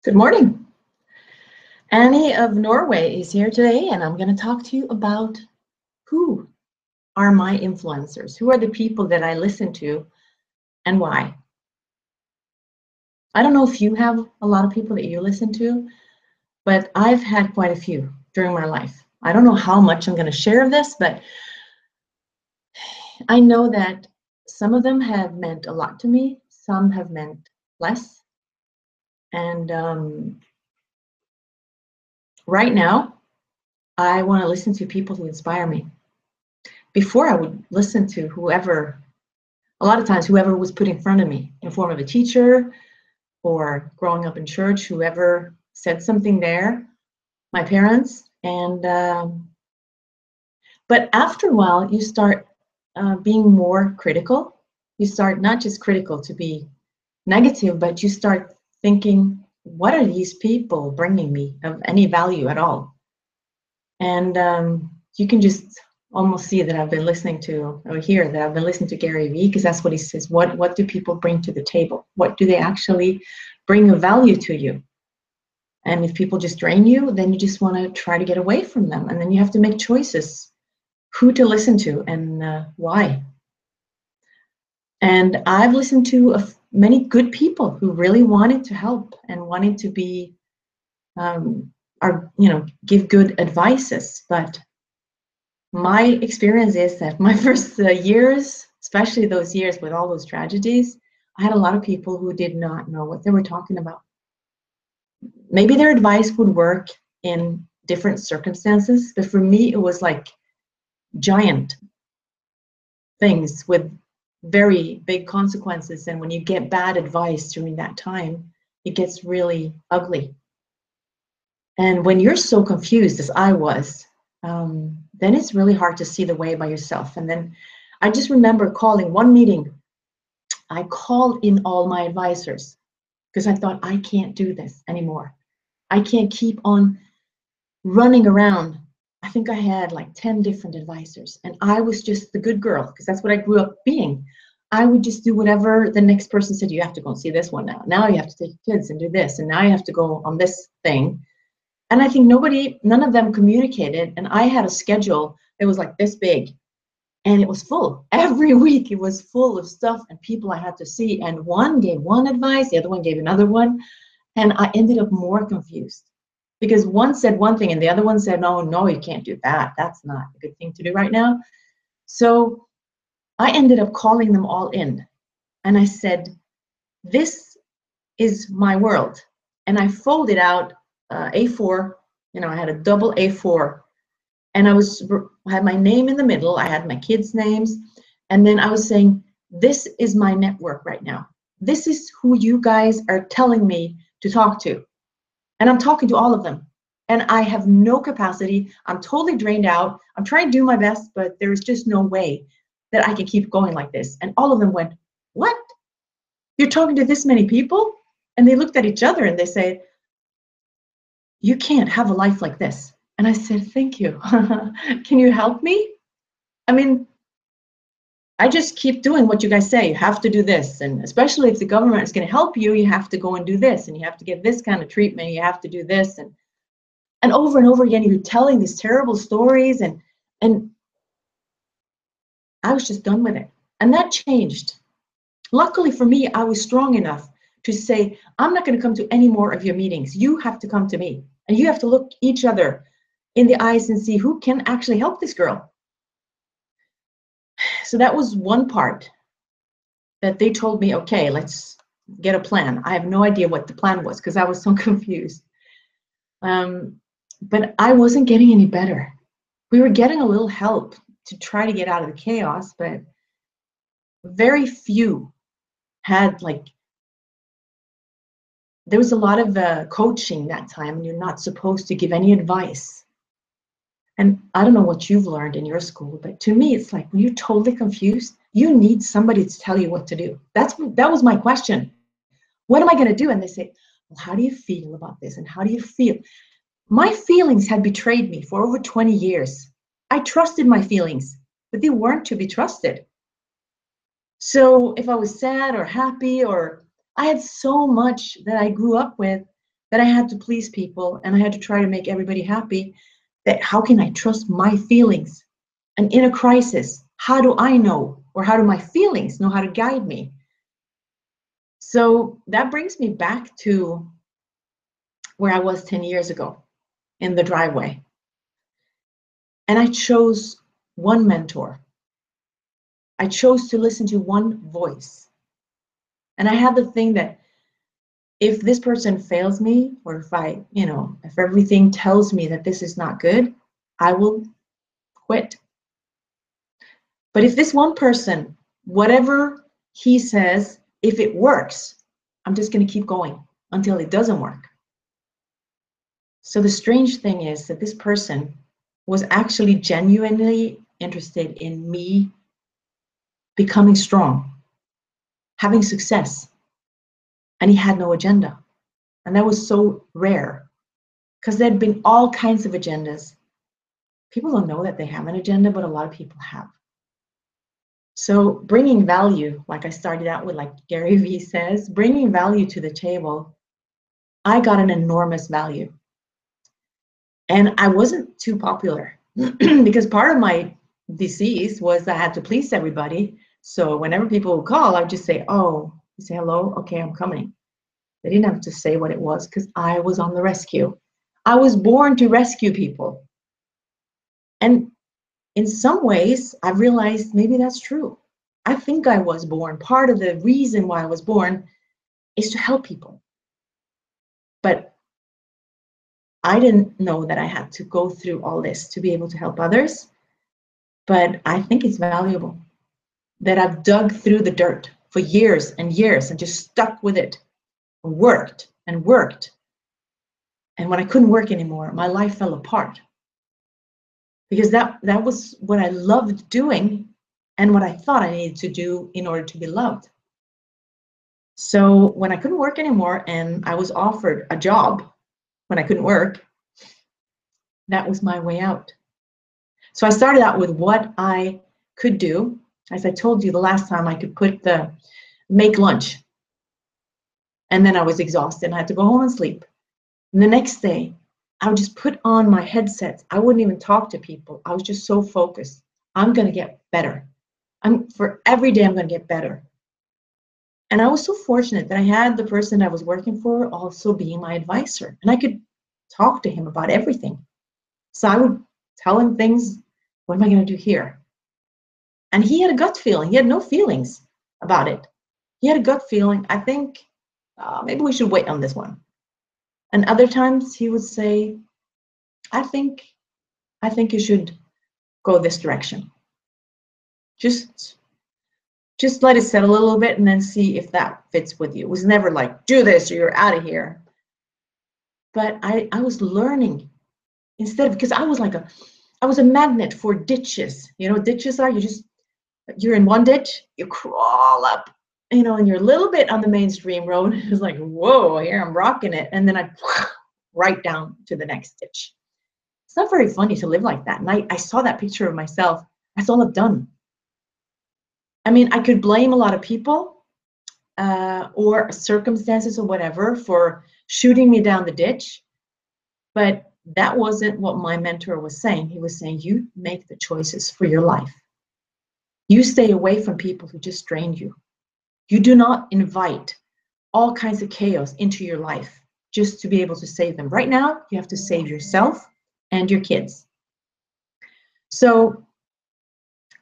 Good morning. Annie of Norway is here today, and I'm going to talk to you about who are my influencers. Who are the people that I listen to and why? I don't know if you have a lot of people that you listen to, but I've had quite a few during my life. I don't know how much I'm going to share of this, but I know that some of them have meant a lot to me, some have meant less. And right now, I want to listen to people who inspire me. Before, I would listen to whoever, a lot of times, whoever was put in front of me in the form of a teacher or growing up in church, whoever said something there, my parents. But after a while, you start being more critical. You start not just critical to be negative, but you start thinking, what are these people bringing me of any value at all? And you can just almost see that I've been listening to, or hear that I've been listening to Gary Vee, because that's what he says. What do people bring to the table? What do they actually bring of value to you? And if people just drain you, then you just want to try to get away from them. And then you have to make choices, who to listen to and why. And I've listened to many good people who really wanted to help and wanted to be, give good advices. But my experience is that my first years, especially those years with all those tragedies, I had a lot of people who did not know what they were talking about. Maybe their advice would work in different circumstances, but for me, it was like giant things with very big consequences. And when you get bad advice during that time, it gets really ugly. And when you're so confused as I was, then it's really hard to see the way by yourself. And then I just remember calling one meeting. I called in all my advisors because I thought, I can't do this anymore. I can't keep on running around. I think I had like 10 different advisors, and I was just the good girl because that's what I grew up being. I would just do whatever the next person said. You have to go and see this one now. Now you have to take kids and do this, and now you have to go on this thing. And I think none of them communicated. And I had a schedule that was like this big, and it was full. Every week it was full of stuff and people I had to see. And one gave one advice, the other one gave another one. And I ended up more confused because one said one thing and the other one said, no, you can't do that. That's not a good thing to do right now. So I ended up calling them all in. And I said, this is my world. And I folded out A4, I had a double A4, and I had my name in the middle. I had my kids' names. And then I was saying, this is my network right now. This is who you guys are telling me to talk to. And I'm talking to all of them. And I have no capacity. I'm totally drained out. I'm trying to do my best, but there's just no way that I can keep going like this. And all of them went, what? You're talking to this many people? And they looked at each other and they said, you can't have a life like this. And I said, thank you. Can you help me? I mean, I just keep doing what you guys say. You have to do this. And especially if the government is going to help you, you have to go and do this. And you have to get this kind of treatment. You have to do this. And over again, you're telling these terrible stories. And I was just done with it. And that changed. Luckily for me, I was strong enough to say, I'm not going to come to any more of your meetings. You have to come to me. And you have to look each other in the eyes and see who can actually help this girl. So that was one part that they told me, okay, let's get a plan. I have no idea what the plan was because I was so confused. But I wasn't getting any better. We were getting a little help to try to get out of the chaos, but very few had there was a lot of coaching that time, and you're not supposed to give any advice. And I don't know what you've learned in your school, but to me, it's like when you're totally confused, you need somebody to tell you what to do. That was my question. What am I going to do? And they say, well, how do you feel about this? And how do you feel? My feelings had betrayed me for over 20 years. I trusted my feelings, but they weren't to be trusted. So if I was sad or happy, or I had so much that I grew up with that I had to please people and I had to try to make everybody happy, that how can I trust my feelings? And in a crisis, how do I know, or how do my feelings know how to guide me? So that brings me back to where I was 10 years ago in the driveway. And I chose one mentor. I chose to listen to one voice. And I had the thing that if this person fails me, or if if everything tells me that this is not good, I will quit. But if this one person, whatever he says, if it works, I'm just going to keep going until it doesn't work. So the strange thing is that this person was actually genuinely interested in me becoming strong, having success, and he had no agenda. And that was so rare because there'd been all kinds of agendas. People don't know that they have an agenda, but a lot of people have. So bringing value, like I started out with, like Gary Vee says, bringing value to the table, I got an enormous value. And I wasn't too popular because part of my disease was I had to please everybody. So whenever people would call, I would just say, oh, you say hello? Okay, I'm coming. They didn't have to say what it was because I was on the rescue. I was born to rescue people. And in some ways, I realized maybe that's true. I think I was born. Part of the reason why I was born is to help people. But I didn't know that I had to go through all this to be able to help others. But I think it's valuable that I've dug through the dirt for years and years and just stuck with it, and worked and worked. And when I couldn't work anymore, my life fell apart. Because that was what I loved doing and what I thought I needed to do in order to be loved. So when I couldn't work anymore and I was offered a job when I couldn't work, that was my way out. So I started out with what I could do. As I told you the last time, I could make lunch. And then I was exhausted and I had to go home and sleep. And the next day, I would just put on my headsets. I wouldn't even talk to people. I was just so focused. I'm going to get better. For every day, I'm going to get better. And I was so fortunate that I had the person I was working for also being my advisor. And I could talk to him about everything. So I would tell him things. What am I going to do here? And he had a gut feeling. He had no feelings about it. He had a gut feeling. I think maybe we should wait on this one. And other times he would say, I think you should go this direction. Just let it settle a little bit and then see if that fits with you. It was never like, do this or you're out of here. But I was learning instead of, because I was a magnet for ditches. You know what ditches are? You're in one ditch, you crawl up, and you're a little bit on the mainstream road. It's like, whoa, here I'm rocking it. And then I right down to the next ditch. It's not very funny to live like that. And I saw that picture of myself. That's all I've done. I mean, I could blame a lot of people or circumstances or whatever for shooting me down the ditch. But that wasn't what my mentor was saying. He was saying, you make the choices for your life. You stay away from people who just drain you. You do not invite all kinds of chaos into your life just to be able to save them. Right now, you have to save yourself and your kids. So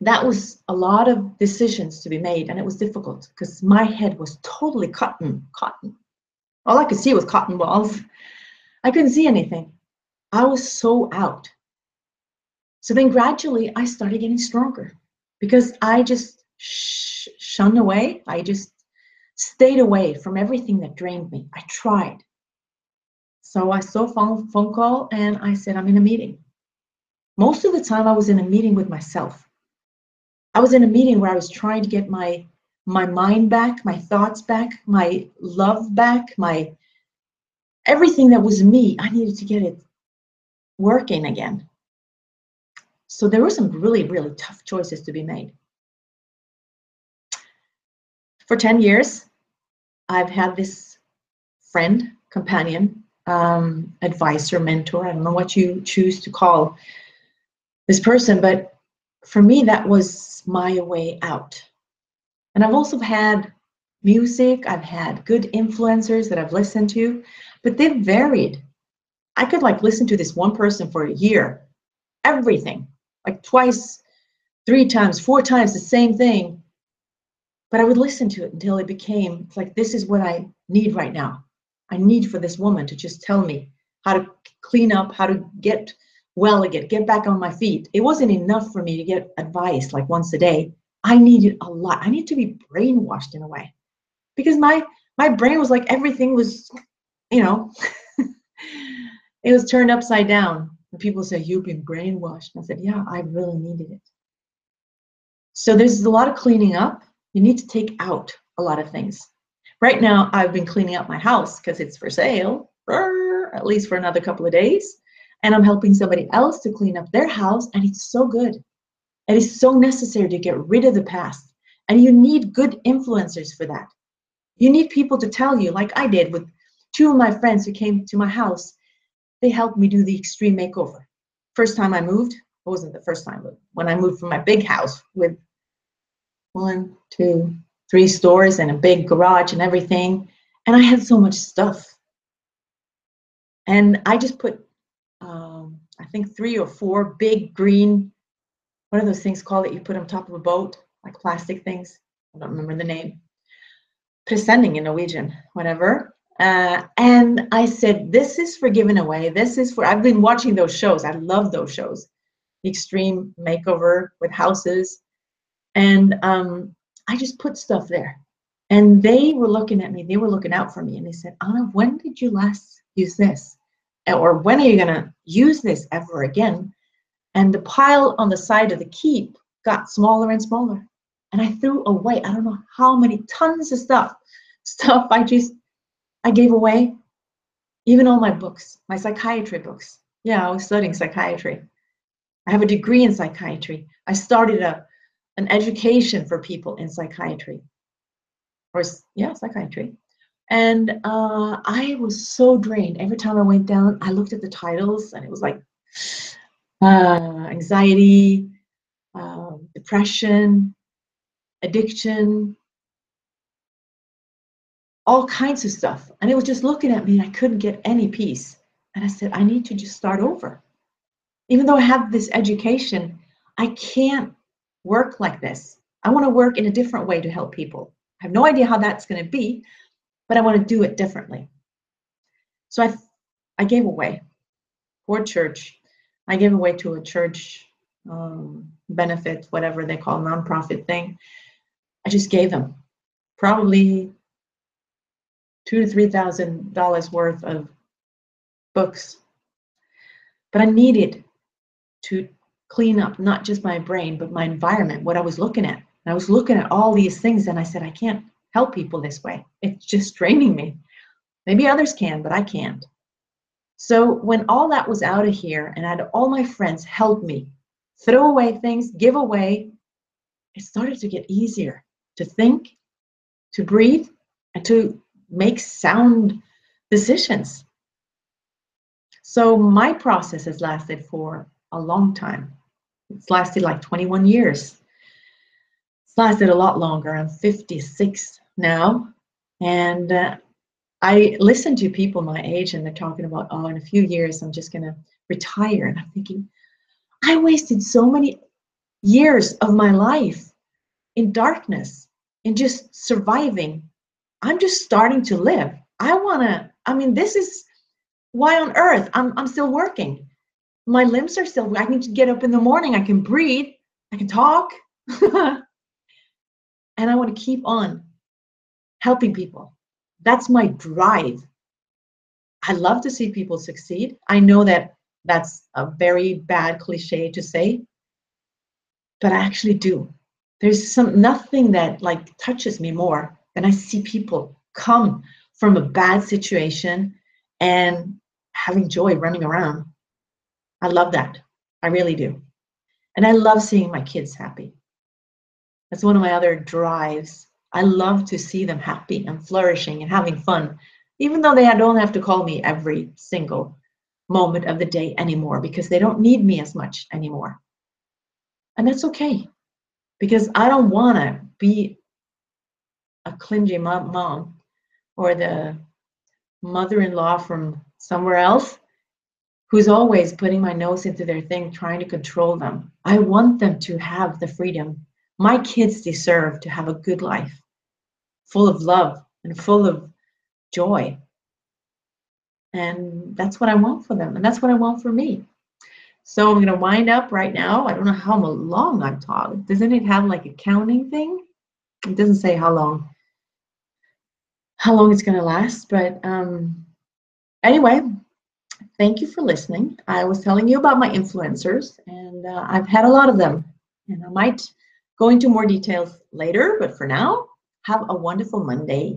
that was a lot of decisions to be made, and it was difficult because my head was totally cotton. All I could see was cotton balls. I couldn't see anything. I was so out. So then gradually I started getting stronger because I just shunned away. I just stayed away from everything that drained me. I tried. So I saw a phone call and I said, I'm in a meeting. Most of the time I was in a meeting with myself. I was in a meeting where I was trying to get my mind back, my thoughts back, my love back, my everything that was me. I needed to get it working again. So there were some really, really tough choices to be made. For 10 years, I've had this friend, companion, advisor, mentor. I don't know what you choose to call this person, but for me, that was my way out. And I've also had music, I've had good influencers that I've listened to, but they've varied. I could like listen to this one person for a year, everything, like twice, 3 times, 4 times the same thing. But I would listen to it until it became like, this is what I need right now. I need for this woman to just tell me how to clean up, how to get well again, get back on my feet. It wasn't enough for me to get advice like once a day. I needed a lot. I need to be brainwashed in a way, because my brain was like, everything was, you know, it was turned upside down. And people say, you've been brainwashed. And I said, yeah, I really needed it. So there's a lot of cleaning up. You need to take out a lot of things. Right now, I've been cleaning up my house because it's for sale, at least for another couple of days. And I'm helping somebody else to clean up their house, and it's so good. It is so necessary to get rid of the past. And you need good influencers for that. You need people to tell you, like I did with 2 of my friends who came to my house. They helped me do the extreme makeover. First time I moved, it wasn't the first time, but when I moved from my big house with 1, 2, 3 stores and a big garage and everything, and I had so much stuff. And I just put, I think 3 or 4 big green, what are those things called that you put on top of a boat, like plastic things? I don't remember the name. Presenning in Norwegian, whatever. And I said, this is for giving away. This is for, I've been watching those shows. I love those shows. The extreme makeover with houses. And I just put stuff there. And they were looking at me. They were looking out for me. And they said, Anna, when did you last use this? Or when are you going to use this ever again? And the pile on the side of the keep got smaller and smaller. And I threw away, I don't know how many tons of stuff I gave away. Even all my books, my psychiatry books. Yeah, I was studying psychiatry. I have a degree in psychiatry. I started an education for people in psychiatry. Or yeah, psychiatry. And I was so drained. Every time I went down, I looked at the titles and it was like anxiety, depression, addiction, all kinds of stuff. And it was just looking at me and I couldn't get any peace. And I said, I need to just start over. Even though I have this education, I can't work like this. I want to work in a different way to help people. I have no idea how that's going to be, but I want to do it differently. So I gave away for church. I gave away to a church benefit, whatever they call nonprofit thing. I just gave them probably $2,000 to $3,000 worth of books. But I needed to clean up not just my brain, but my environment, what I was looking at. And I was looking at all these things and I said, I can't help people this way. It's just draining me. Maybe others can, but I can't. So when all that was out of here and I had all my friends help me throw away things, give away, it started to get easier to think, to breathe, and to make sound decisions. So my process has lasted for a long time. It's lasted like 21 years. It's lasted a lot longer. I'm 56 now. And I listen to people my age and they're talking about, oh, in a few years, I'm just going to retire. And I'm thinking, I wasted so many years of my life in darkness, in just surviving. I'm just starting to live. This is why on earth I'm still working. My limbs are still, I need to get up in the morning. I can breathe, I can talk. And I want to keep on helping people. That's my drive. I love to see people succeed. I know that that's a very bad cliche to say, but I actually do. There's nothing that like touches me more than I see people come from a bad situation and having joy running around. I love that. I really do. And I love seeing my kids happy. That's one of my other drives. I love to see them happy and flourishing and having fun. even though they don't have to call me every single moment of the day anymore because they don't need me as much anymore. And that's okay, because I don't want to be a clingy mom or the mother-in-law from somewhere else who's always putting my nose into their thing, trying to control them. I want them to have the freedom. My kids deserve to have a good life, full of love and full of joy. And that's what I want for them. And that's what I want for me. So I'm going to wind up right now. I don't know how long I've talked. Doesn't it have like a counting thing? It doesn't say how long it's going to last. But anyway, thank you for listening. I was telling you about my influencers, and I've had a lot of them. And I might go into more details later, but for now, have a wonderful Monday.